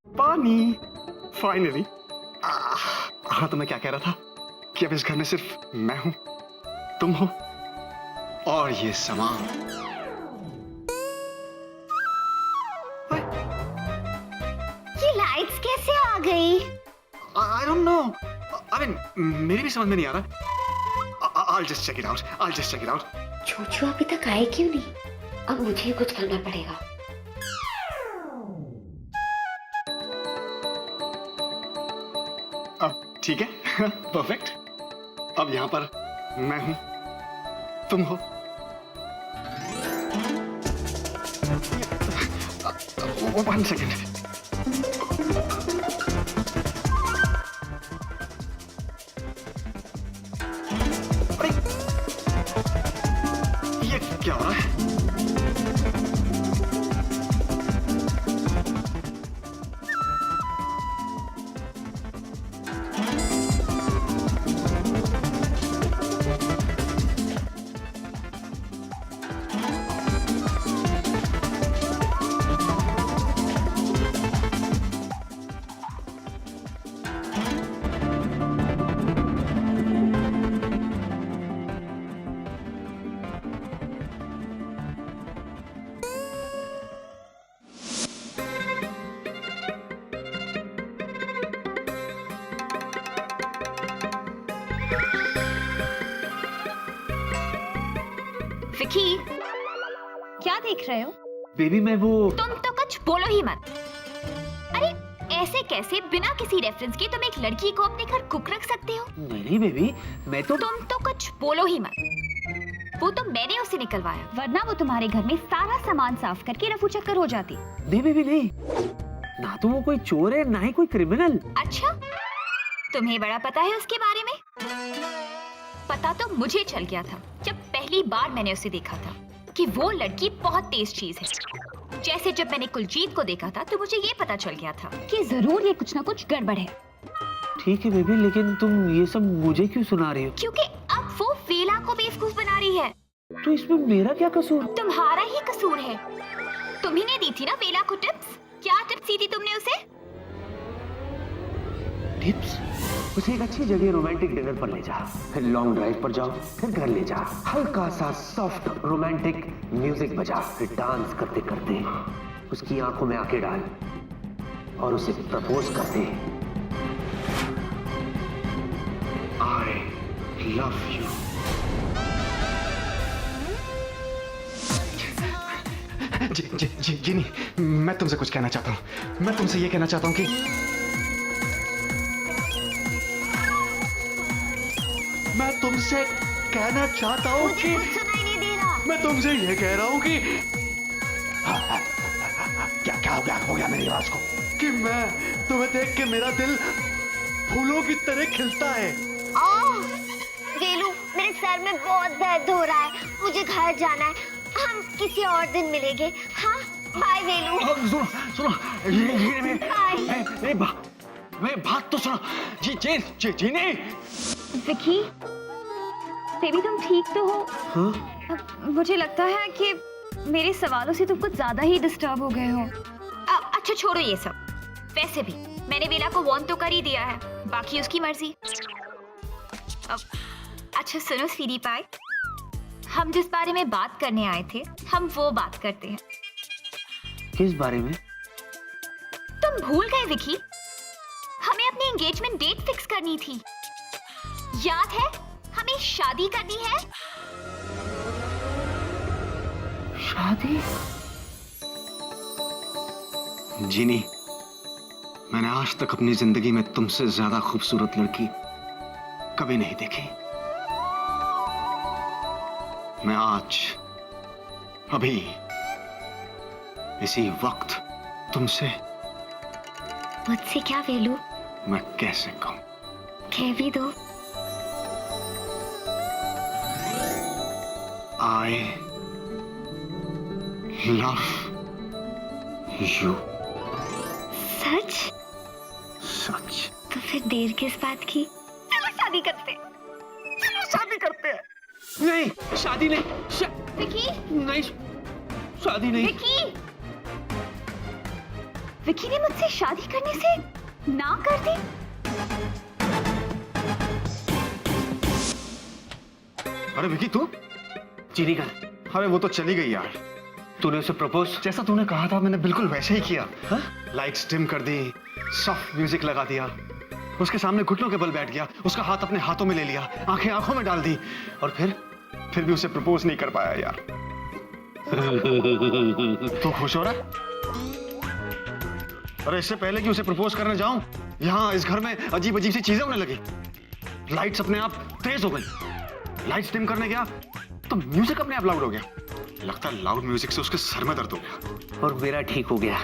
पानी फाइनली। हाँ, तो मैं क्या कह रहा था कि अब इस घर में सिर्फ मैं हूं, तुम हो और ये सामान। ये लाइट्स कैसे आ गई? I don't know. I mean, मेरी भी समझ में नहीं आ रहा। I'll just check it out. I'll just check it out. चूचू अभी तक आए क्यों नहीं? अब मुझे ही कुछ करना पड़ेगा। अब ठीक है, परफेक्ट। अब यहाँ पर मैं हूँ, तुम हो। One second. अरे, ये क्या हो रहा है? विकी, क्या देख रहे हो? बेबी मैं वो तुम तो कुछ बोलो ही मत। अरे ऐसे कैसे बिना किसी रेफरेंस के तुम एक लड़की को अपने घर कुक रख सकते हो? नहीं बेबी, मैं तो तुम तो कुछ बोलो ही मत। वो तो मैंने उसे निकलवाया, वरना वो तुम्हारे घर में सारा सामान साफ करके रफू चक्कर हो जाती। नहीं बेबी नहीं, ना तो वो कोई चोर है ना ही कोई क्रिमिनल। अच्छा, तुम्हें बड़ा पता है उसके बारे में? पता तो मुझे चल गया था जब पहली बार मैंने उसे देखा था कि वो लड़की बहुत तेज चीज है। जैसे जब मैंने कुलजीत को देखा था तो मुझे ये पता चल गया था कि जरूर ये कुछ ना कुछ गड़बड़ है। ठीक है बेबी, लेकिन तुम ये सब मुझे क्यों सुना रही हो? क्योंकि अब वो वेला को बेवकूफ बना रही है। तो इसमें मेरा क्या कसूर? तुम्हारा ही कसूर है। तुम्ही ने दी थी ना वेला को टिप्स। क्या टिप्स दी थी तुमने उसे? टिप्स? उसे एक अच्छी जगह रोमांटिक डिनर पर ले जा, फिर लॉन्ग ड्राइव पर जाओ, फिर घर ले जा, हल्का सा सॉफ्ट रोमांटिक म्यूजिक बजा, फिर डांस करते करते उसकी आंखों में आंखें डाल और उसे प्रपोज कर दे। I love you. जिनी, मैं तुमसे कुछ कहना चाहता हूँ। मैं तुमसे ये कहना चाहता हूँ कि मैं तुमसे कहना चाहता हूँ कि कुछ सुनाई नहीं दे रहा। मैं तुमसे ये कह रहा हूँ कि क्या हो गया मेरी आवाज को कि मैं तुम्हें देख के मेरा दिल फूलों की तरह खिलता है। वेलू, मेरे सर में बहुत दर्द हो रहा है, मुझे घर जाना है। हम किसी और दिन मिलेंगे। हाँ, बाय वेलू। सुनो, मेरी बात तो सुनो। जी नहीं। विकी, बेबी तुम ठीक तो हो? हाँ? मुझे लगता है कि मेरे सवालों से तुम कुछ ज्यादा ही डिस्टर्ब हो गए हो। अच्छा छोड़ो ये सब। वैसे भी मैंने वेला को वार्न तो कर ही दिया है, बाकी उसकी मर्जी। अच्छा सुनो स्वीटी पाई, हम जिस बारे में बात करने आए थे हम वो बात करते हैं। किस बारे में? तुम भूल गए विकी, हमें अपनी एंगेजमेंट डेट फिक्स करनी थी। याद है, हमें शादी करनी है। शादी? जीनी, मैंने आज तक अपनी जिंदगी में तुमसे ज्यादा खूबसूरत लड़की कभी नहीं देखी। मैं आज अभी इसी वक्त तुमसे मुझसे क्या वेलू? मैं कैसे कहूं? कह भी दो। I love you. सच? सच। तो फिर देर किस बात की? चलो शादी करते हैं। शादी करते हैं। नहीं, शादी नहीं। विकी, नहीं। शादी नहीं। विकी, विकी ने मुझसे शादी करने से ना कर दी। अरे विकी तू? चीनी का, अरे वो तो चली गई यार। तूने उसे प्रपोज? जैसा तूने कहा था मैंने बिल्कुल वैसे ही किया। हाँ? लाइट्स डिम कर दी, सॉफ्ट म्यूजिक लगा दिया, उसके सामने घुटनों के बल बैठ गया, उसका हाथ अपने हाथों में ले लिया, आंखें आंखों में डाल दी, और फिर भी उसे प्रपोज नहीं कर पाया यार। तू खुश हो रहा है? अरे इससे पहले कि उसे प्रपोज करने जाऊं, यहाँ इस घर में अजीब अजीब सी चीजें होने लगी। लाइट्स अपने आप तेज हो गई, लाइट्स डिम करने गया तो म्यूजिक अपने आप लाउड हो गया। लगता है लाउड म्यूजिक से उसके सर में दर्द हो गया। और मेरा ठीक हो गया।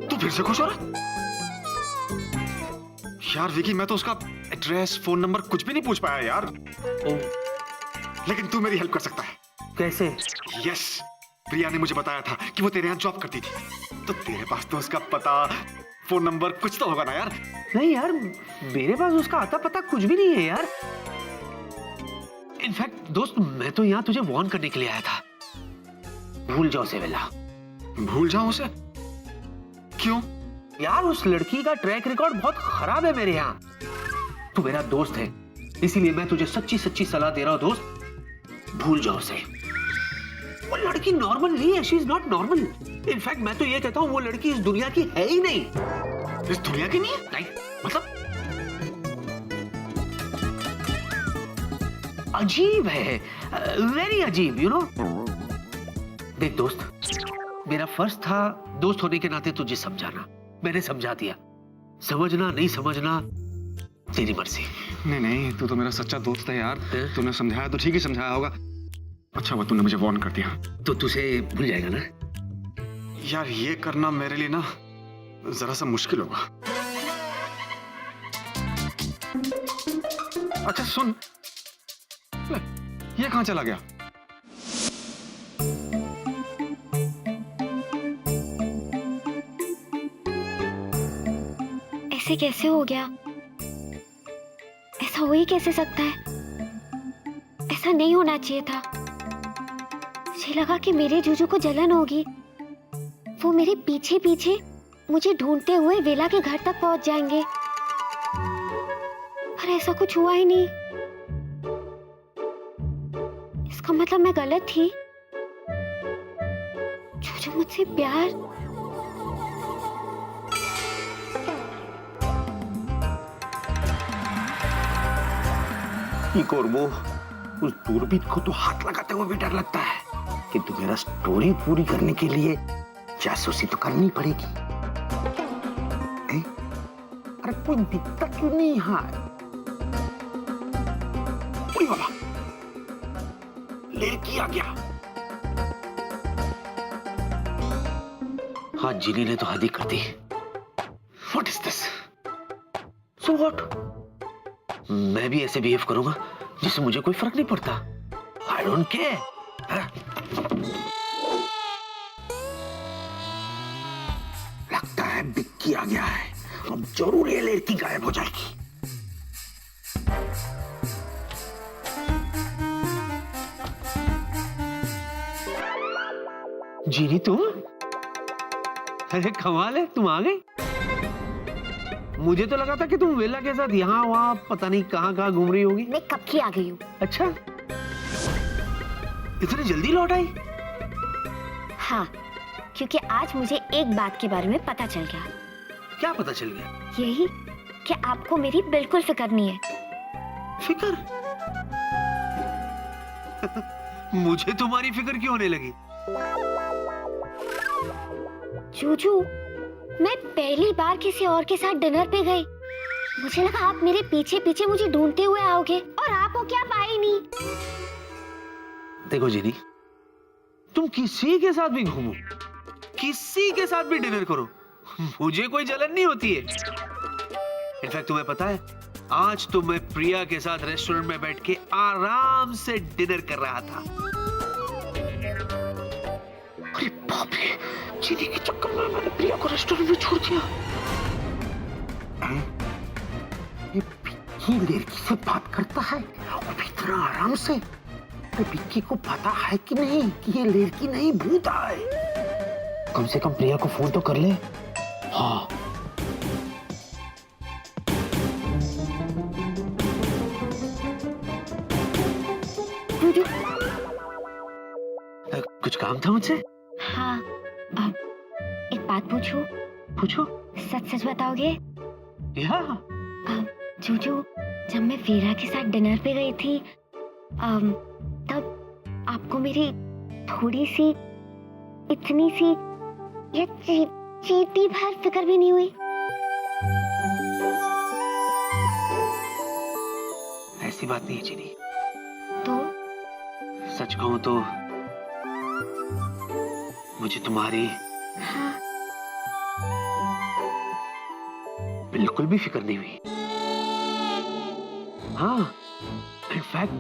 तू फिर से खुश हो रहा? यार विकी मैं तो उसका एड्रेस, फोन नंबर कुछ भी नहीं पूछ पाया यार। लेकिन तू मेरी हेल्प कर सकता है। कैसे? यस, प्रिया ने मुझे बताया था कि वो तेरे यहाँ जॉब करती थी, तो तेरे पास तो उसका पता, फोन नंबर कुछ तो होगा ना यार। नहीं यार, मेरे पास उसका आता पता कुछ भी नहीं है यार। इनफैक्ट दोस्त, मैं तो यहाँ तुझे वार्न करने के लिए आया था। भूल जाओ उसे वेला। भूल जाऊं उसे? क्यों? यार उस लड़की का ट्रैक रिकॉर्ड बहुत खराब है मेरे यहाँ। तू मेरा दोस्त है, इसीलिए मैं तुझे सच्ची सच्ची सलाह दे रहा हूँ दोस्त, भूल जाओ उसे। वो लड़की नॉर्मल नहीं है, she is not normal. In fact मैं तो ये कहता हूँ वो लड़की इस दुनिया की है ही नहीं। इस दुनिया की नहीं है? नहीं मतलब? अजीब है, वेरी अजीब, यू नो। देख दोस्त, मेरा फर्ज था दोस्त होने के नाते तुझे समझाना। मैंने समझा दिया, समझना नहीं समझना तेरी मर्जी। नहीं नहीं, तू तो मेरा सच्चा दोस्त है यार। हैं? तूने समझाया तो ठीक ही समझाया होगा। अच्छा हुआ तूने मुझे वार्न कर दिया। तो तुझे भूल जाएगा ना? यार ये करना मेरे लिए ना जरा सा मुश्किल होगा। अच्छा सुन, ले, ये कहां चला गया? ऐसे कैसे हो गया? ऐसा हो ही कैसे सकता है? ऐसा नहीं होना चाहिए था। मुझे लगा कि मेरे जूजू को जलन होगी, वो मेरे पीछे पीछे मुझे ढूंढते हुए वेला के घर तक पहुंच जाएंगे, पर ऐसा कुछ हुआ ही नहीं। इसका मतलब मैं गलत थी। जूजू मुझसे प्यार। कोरबो, उस दूरबीन को तो हाथ लगाते हुए भी डर लगता है, किंतु मेरा स्टोरी पूरी करने के लिए जासूसी तो करनी पड़ेगी। अरे कोई दिखता क्यों नहीं यहाँ? उड़ी बाबा, लड़की आ गया। हाँ, जिनी ने तो हद ही कर दी। What is this? So what? मैं भी ऐसे बिहेव करूंगा जिससे मुझे कोई फर्क नहीं पड़ता। I don't care. लगता है बिक्की आ गया है, अब जरूर ये लड़की गायब हो जाएगी। जीनी तुम? अरे कमाल है, तुम आ गए। मुझे तो लगा था कि तुम वेला के साथ यहाँ वहाँ पता नहीं कहाँ कहाँ घूम रही होगी। मैं कब की आ गई हूँ। अच्छा, इतनी जल्दी लौट आई? हाँ, क्योंकि आज मुझे एक बात के बारे में पता चल गया। क्या पता चल गया? यही कि आपको मेरी बिल्कुल फिक्र नहीं है। फिक्र? मुझे तुम्हारी फिक्र क्यों होने लगी? जूजू, मैं पहली बार किसी और के साथ डिनर पे गई। मुझे लगा आप मेरे पीछे पीछे मुझे ढूंढते हुए आओगे, और आप हो क्या पाए नहीं। देखो जीनी, तुम किसी के साथ भी घूमो, किसी के साथ भी डिनर करो, मुझे कोई जलन नहीं होती है। इनफैक्ट तुम्हें पता है, आज तो मैं प्रिया के साथ रेस्टोरेंट में बैठ के आराम से डिनर कर रहा था। अरे बाप रे, जीनी के चक्कर में मैंने प्रिया को रेस्टोरेंट में छोड़ दिया। ये लड़की से बात करता है और इतना आराम से। अरे विक्की को पता है कि नहीं कि ये लड़की नहीं भूत है? कम से कम प्रिया को फोन तो कर ले। हाँ जूजू। कुछ काम था मुझसे? हाँ, एक बात पूछूं? पूछो। सच सच बताओगे? या जूजू, जब मैं वीरा के साथ डिनर पे गई थी, तब आपको मेरी थोड़ी सी, इतनी सी, ये चीटी भर फिक्र भी नहीं हुई? ऐसी बात नहीं है चीनी। तो सच कहूं तो मुझे तुम्हारी हाँ, बिल्कुल भी फिक्र नहीं हुई। हाँ, इनफैक्ट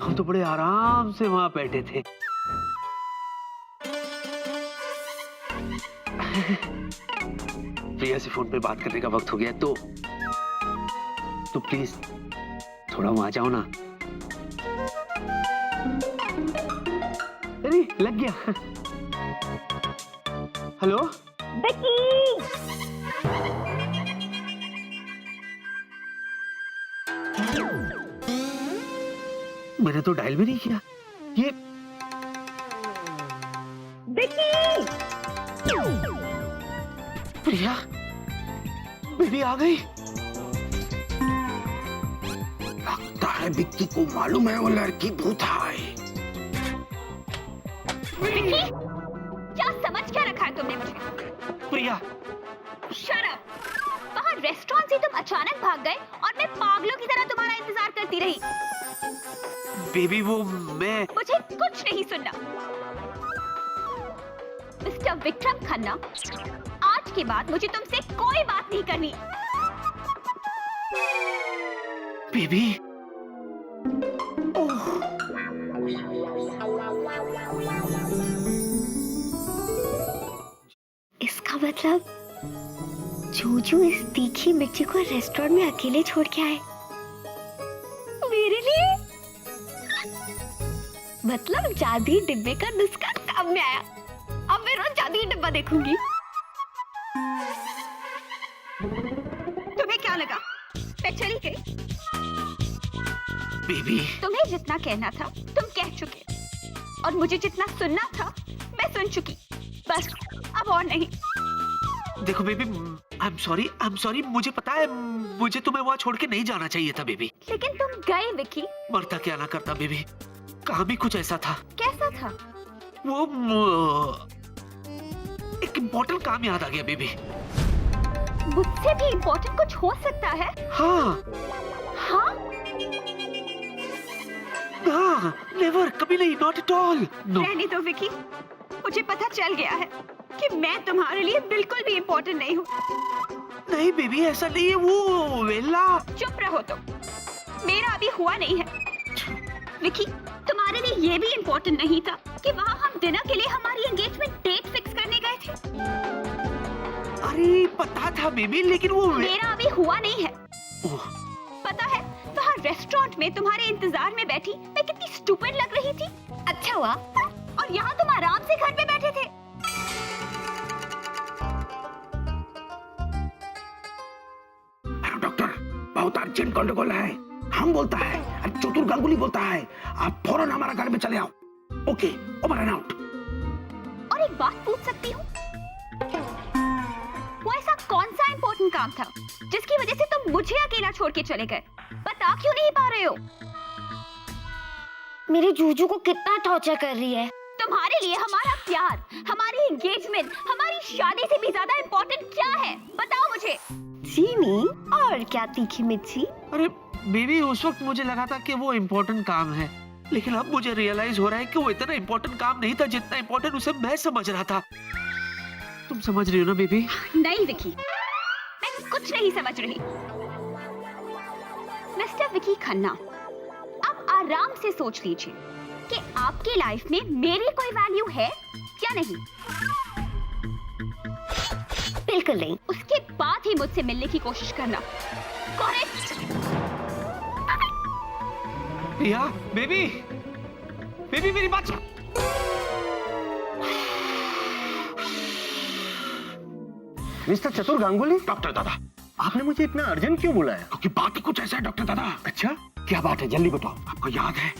हम तो बड़े आराम से वहां बैठे थे। प्रिया से फोन पे बात करने का वक्त हो गया, तो प्लीज थोड़ा वहां जाओ ना। अरे लग गया। हेलो मैंने तो डायल भी नहीं किया। ये प्रिया बेबी आ गई। लगता है विक्की को मालूम है वो लड़की भूत है। विक्की, क्या समझ क्या रखा है तुमने मुझे? प्रिया Shut up! बाहर रेस्टोरेंट से तुम अचानक भाग गए और मैं पागलों की तरह तुम्हारा इंतजार करती रही। बेबी वो मैं मुझे कुछ नहीं सुनना। मिस्टर विक्रम खन्ना, आज के बाद मुझे तुमसे कोई बात नहीं करनी। बेबी इसका मतलब जूजू इस तीखी मिर्ची को रेस्टोरेंट में अकेले छोड़ के आए मेरे लिए। मतलब जादुई डिब्बे का नुस्खा काम में आया। अब मैं रोज जादुई डिब्बा देखूंगी। तुम्हें क्या लगा मैं चली गई? बेबी तुम्हें जितना कहना था तुम कह चुके, और मुझे जितना सुनना था मैं सुन चुकी। बस अब और नहीं। देखो बेबी, आई एम सॉरी, मुझे पता है मुझे तुम्हें वहाँ छोड़ के नहीं जाना चाहिए था बेबी। लेकिन तुम गए विक्की। मरता क्या ना करता बेबी, काम ही कुछ ऐसा था। कैसा था? वो एक इम्पोर्टेंट काम याद आ गया बेबी। मुझसे भी इम्पोर्टेंट कुछ हो सकता है? हाँ हाँ? हाँ, नेवर, कभी नहीं, नॉट एट ऑल। नो रहने दो विक्की, मुझे पता चल गया है कि मैं तुम्हारे लिए बिल्कुल भी इम्पोर्टेंट नहीं हूँ। नहीं बेबी, ऐसा नहीं है। वो वेला। चुप रहो तुम, मेरा अभी हुआ नहीं है। विक्की, तुम्हारे लिए ये भी इम्पोर्टेंट नहीं था कि वहाँ हम डिनर के लिए हमारी एंगेजमेंट डेट फिक्स करने गए थे। अरे पता था बेबी, लेकिन वो मेरा अभी हुआ नहीं है। ओह, पता है वहाँ रेस्टोरेंट में तुम्हारे इंतजार में बैठी मैं कितनी स्टूपिड लग रही थी। अच्छा हुआ, और यहाँ तुम आराम से घर पे बैठे थे। डॉक्टर, बहुत अर्जेंट गंडगोल है। हम बोलता है, चतुर गांगुली बोलता है, आप फौरन हमारा घर में चले आओ। Okay, over and out. और एक बात पूछ सकती हूँ? वो ऐसा कौन सा इम्पोर्टेंट काम था जिसकी वजह से तुम मुझे अकेला छोड़ के चले गए? बता क्यों नहीं पा रहे हो? मेरे जूजू को कितना टॉर्चर कर रही है। तुम्हारे लिए हमारा प्यार, हमारी एंगेजमेंट, हमारी शादी से भी ज्यादा इम्पोर्टेंट क्या है? बताओ मुझे। चीनी और क्या तीखी मिर्ची? अरे बेबी, उस वक्त मुझे लगा था कि वो इम्पोर्टेंट काम है, लेकिन अब मुझे रियलाइज हो रहा है कि वो इतना इम्पोर्टेंट काम नहीं था जितना इम्पोर्टेंट उसे मैं समझ रहा था। तुम समझ रही हो ना बेबी? नहीं विकी, मैं कुछ नहीं समझ रही। मिस्टर विकी खन्ना, आप आराम से सोच लीजिए कि आपकी लाइफ में मेरी कोई वैल्यू है या नहीं। बिल्कुल नहीं। उसके बाद ही मुझसे मिलने की कोशिश करना। करेक्ट? प्रिया बेबी, बेबी मेरी बात सुन। मिस्टर चतुर गांगुली, डॉक्टर दादा, आपने मुझे इतना अर्जेंट क्यों बुलाया? क्योंकि बात ही कुछ ऐसा है डॉक्टर दादा। अच्छा, क्या बात है, जल्दी बताओ। आपको याद है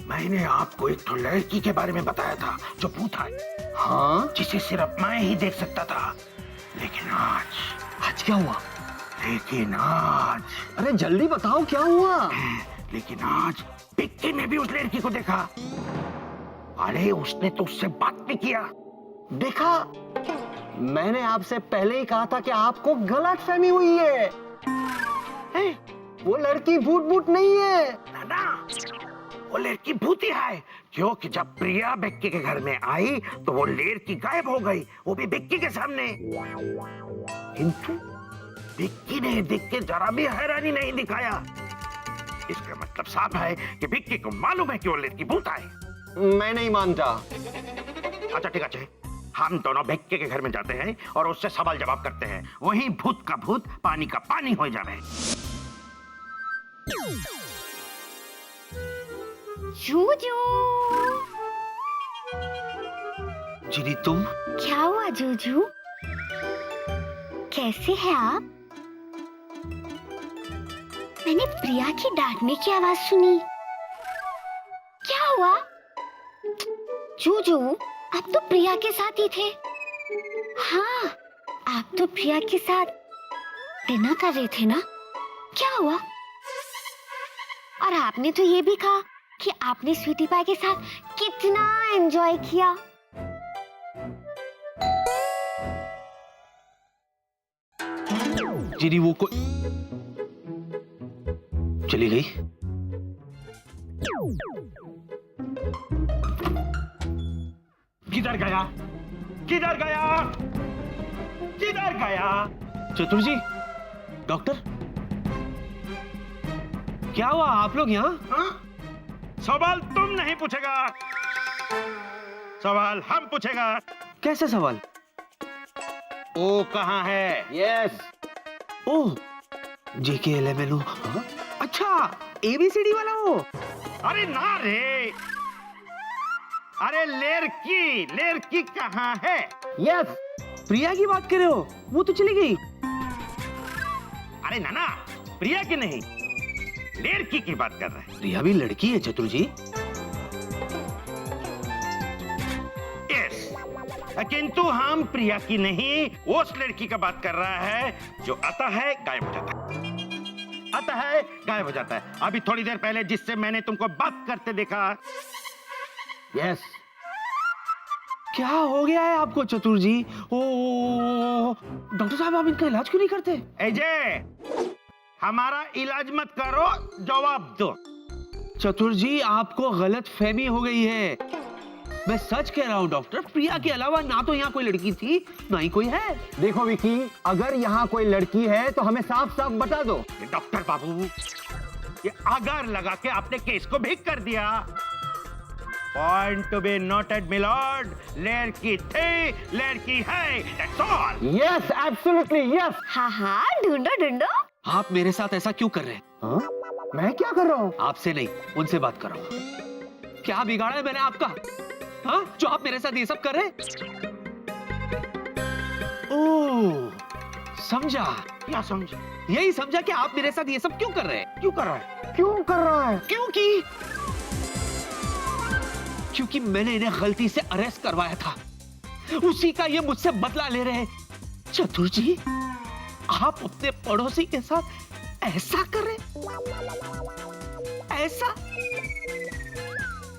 मैंने आपको एक तो लड़की के बारे में बताया था जो भूत है, हाँ, जिसे सिर्फ मैं ही देख सकता था। लेकिन आज क्या हुआ? अरे जल्दी बताओ क्या हुआ? लेकिन आज पिक्की ने भी उस लड़की को देखा। अरे उसने तो उससे बात भी किया। देखा, मैंने आपसे पहले ही कहा था कि आपको गलतफहमी हुई है। वो लड़की भूत नहीं है। ना, वो लड़की भूती है, क्योंकि जब प्रिया बिक्की के घर में आई तो वो लड़की गायब हो गई, वो भी बिक्की के सामने। किंतु बिक्की ने देख के जरा भी हैरानी नहीं दिखाया। इसका मतलब साफ है कि बिक्की को मालूम है कि वो लड़की भूत है। मैं नहीं मानता। अच्छा ठीक है, हम दोनों बिक्की के घर में जाते हैं और उससे सवाल जवाब करते हैं। वही भूत का भूत, पानी का पानी हो जावे। जूजू, जिनी तुम? क्या हुआ जूजू? कैसे हैं आप? मैंने प्रिया की डांटने की आवाज सुनी। क्या हुआ? जूजू, आप तो प्रिया के साथ ही थे। हाँ, आप तो प्रिया के साथ डिनर कर रहे थे ना? क्या हुआ? और आपने तो ये भी कहा कि आपने स्वीटी पाई के साथ कितना एंजॉय किया। जिनी वो कोई चली गई। किधर गया? किधर गया? किधर गया? चतुर जी, डॉक्टर, क्या हुआ? आप लोग यहाँ? हाँ? सवाल तुम नहीं पूछेगा, सवाल हम पूछेगा। कैसे सवाल? ओ कहाँ है? यस। ओह, JKLMNO। हाँ? अच्छा, ABCD वाला हो। अरे ना रे, अरे लड़की, लड़की कहाँ है? यस, प्रिया की बात कर रहे हो? वो तो चली गई। अरे नाना, प्रिया की नहीं, लड़की की बात कर रहे हैं। प्रिया भी लड़की है चतुर जी। यस, किंतु हम प्रिया की नहीं, उस लड़की का बात कर रहा है जो आता है गायब हो जाता है, आता है गायब हो जाता है। अभी थोड़ी देर पहले जिससे मैंने तुमको बात करते देखा। यस। क्या हो गया है आपको चतुर जी? ओ, डॉक्टर साहब, आप इनका इलाज क्यों नहीं करते? अजय, हमारा इलाज मत करो, जवाब दो। चतुर जी, आपको गलत फहमी हो गई है। मैं सच कह रहा हूँ डॉक्टर, प्रिया के अलावा ना तो यहाँ कोई लड़की थी, ना ही कोई है। देखो विकी, अगर यहाँ कोई लड़की है तो हमें साफ साफ बता दो। डॉक्टर बाबू, ये अगर लगा के आपने केस को भीग कर दिया। Point to be noted milord, लड़की थी, लड़की है, that's all. Yes, absolutely yes. हाँ हाँ, ढूंढो ढूंढो। आप मेरे साथ ऐसा क्यों कर रहे हैं? हाँ? मैं क्या कर रहा हूँ? आपसे नहीं, उनसे बात कर रहा हूँ। क्या बिगाड़ा है मैंने आपका? हाँ? जो आप मेरे साथ ये सब कर रहे हैं? ओह, समझा। क्या समझे? यही समझा कि आप मेरे साथ ये सब क्यों कर रहे हैं। क्यों कर रहा है? क्यों कर रहा है? क्योंकि मैंने इन्हें गलती से अरेस्ट करवाया था, उसी का ये मुझसे बदला ले रहे हैं। चतुर जी, आप अपने पड़ोसी के साथ ऐसा कर रहे? ऐसा?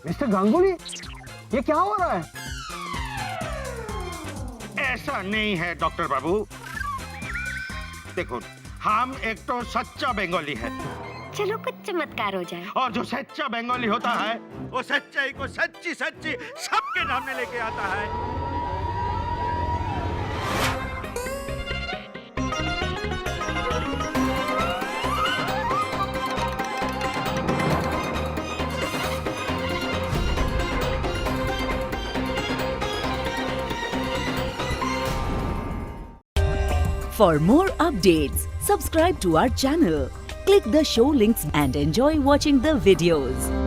मिस्टर गांगुली, ये क्या हो रहा है? ऐसा नहीं है डॉक्टर बाबू। देखो, हम एक तो सच्चा बंगाली है, चलो कुछ चमत्कार हो जाए। और जो सच्चा बंगाली होता है वो सच्चाई को सच्ची सच्ची सबके सामने लेके आता है। For more updates, subscribe to our channel, click the show links and enjoy watching the videos.